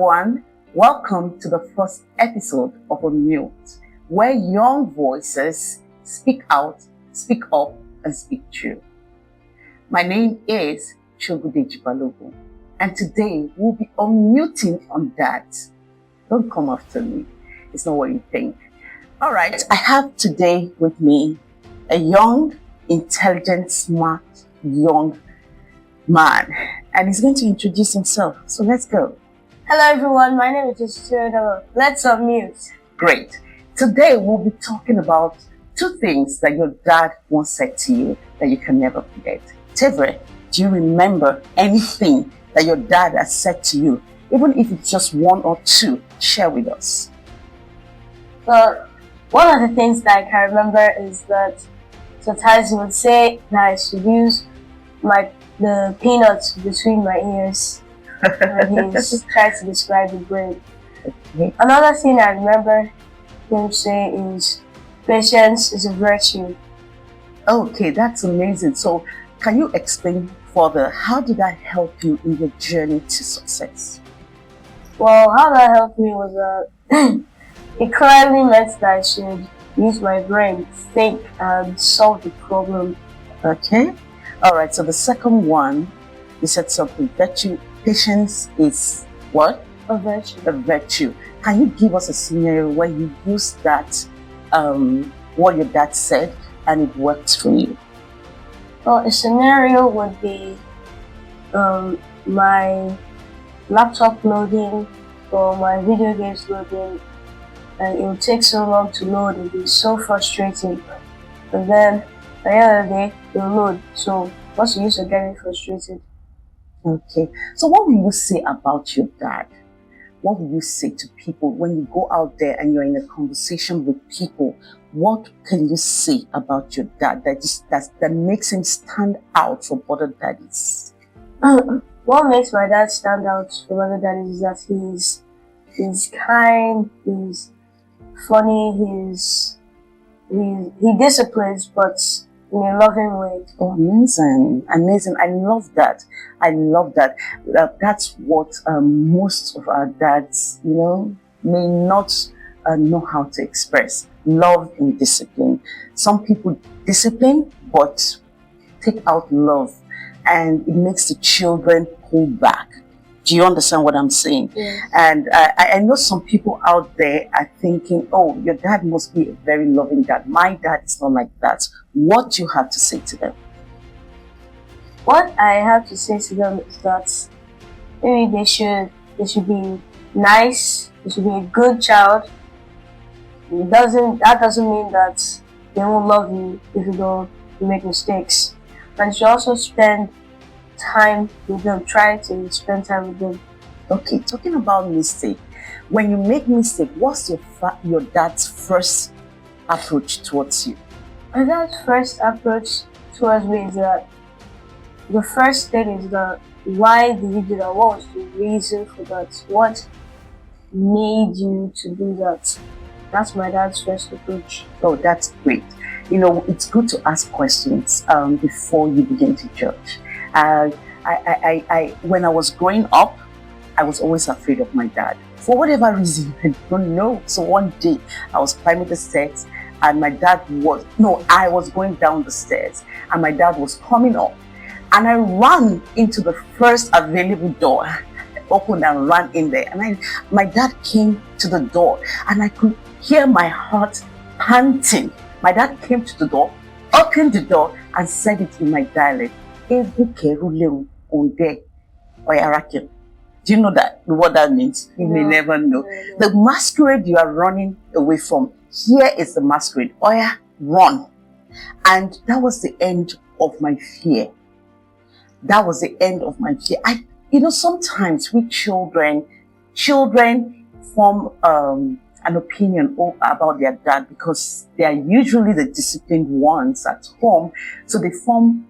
everyone. Welcome to the first episode of Unmute, where young voices speak out, speak up, and speak true. My name is Chogudeji Balogun, and today we'll be unmuting on that. Don't come after me. It's not what you think. All right, I have today with me a young, intelligent, smart, young man, and he's going to introduce himself. So let's go. Hello everyone, my name is Jessica. Let's unmute. Great. Today we'll be talking about two things that your dad once said to you that you can never forget. Tevre, do you remember anything that your dad has said to you? Even if it's just one or two, share with us. Well, one of the things that I can remember is that sometimes he would say that I should use the peanuts between my ears when he's trying to describe the brain. Okay. Another thing I remember him saying is patience is a virtue. Okay, that's amazing. So can you explain further, how did that help you in your journey to success? Well, how that helped me was that it clearly meant that I should use my brain, think, and solve the problem. Okay. All right. So the second one, you said something. Virtue, patience is what? A virtue. A virtue. Can you give us a scenario where you used that, what your dad said, and it worked for you? Well, a scenario would be my laptop loading or my video games loading, and it would take so long to load. It would be so frustrating. And then at the end of the day, it will load. So what's the use of getting frustrated? Okay. So what will you say about your dad? What will you say to people when you go out there and you're in a conversation with people? What can you say about your dad that makes him stand out from other daddies? What makes my dad stand out from other daddies is that he's kind, he's funny, he disciplines, but in a loving way. Oh, amazing. I love that. That's what most of our dads, may not know how to express. Love and discipline. Some people discipline, but take out love, and it makes the children pull back. Do you understand what I'm saying? Yeah. And I know some people out there are thinking, oh, your dad must be a very loving dad. My dad is not like that. What do you have to say to them? What I have to say to them is that maybe they should be nice, they should be a good child. That doesn't mean that they won't love you if you make mistakes. And you should also spend time with them, try to spend time with them. Okay, talking about mistake. When you make mistake, what's your dad's first approach towards you? My dad's first approach towards me is that the first thing is that why did you do that? What was the reason for that? What made you to do that? That's my dad's first approach. Oh, that's great. It's good to ask questions before you begin to judge. When I was growing up, I was always afraid of my dad. For whatever reason, I don't know. So one day, I was climbing the stairs, and I was going down the stairs, and my dad was coming up. And I ran into the first available door. I opened and ran in there. And my dad came to the door, and I could hear my heart panting. My dad came to the door, opened the door, and said it in my dialect. Do you know what that means? You may never know. The masquerade you are running away from, here is the masquerade. Oya, run. And that was the end of my fear. That was the end of my fear. Sometimes we children form an opinion about their dad because they are usually the disciplined ones at home. So they form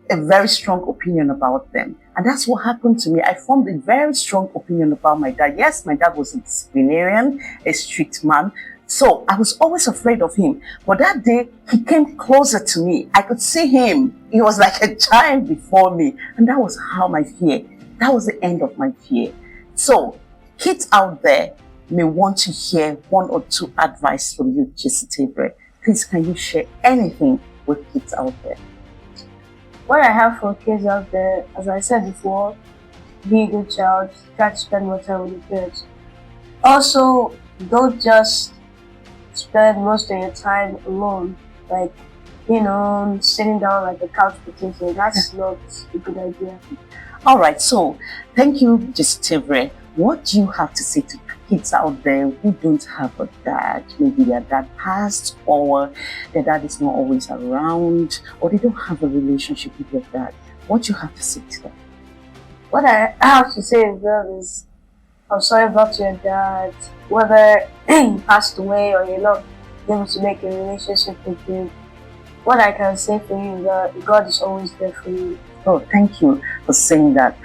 a very strong opinion about them. And that's what happened to me. I formed a very strong opinion about my dad. Yes, my dad was a disciplinarian, a strict man. So I was always afraid of him. But that day, he came closer to me. I could see him. He was like a giant before me. And that was the end of my fear. So kids out there may want to hear one or two advice from you, Jisitebre. Please, can you share anything with kids out there? What I have for kids out there, as I said before, be a good child, try to spend more time with your kids. Also, don't just spend most of your time alone, like, sitting down like a couch potato. That's not a good idea. All right, so thank you, Jisitebre. What do you have to say to kids out there who don't have a dad? Maybe their dad passed, or their dad is not always around, or they don't have a relationship with their dad. What do you have to say to them? What I have to say is that is, I'm sorry about your dad, whether he passed away or you're not able to make a relationship with him. What I can say for you is that God is always there for you. Oh, thank you for saying that.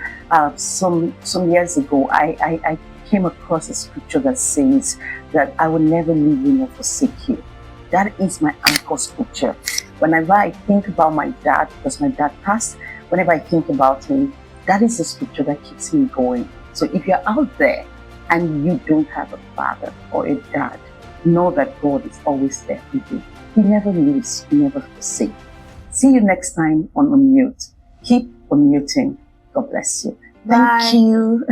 Some years ago, I came across a scripture that says that I will never leave you nor forsake you. That is my anchor scripture. Whenever I think about my dad, because my dad passed, whenever I think about him, that is the scripture that keeps me going. So if you're out there and you don't have a father or a dad, know that God is always there for you. He never leaves, he never forsakes. See you next time on Unmute. Keep unmuting. God bless you. Bye. Thank you.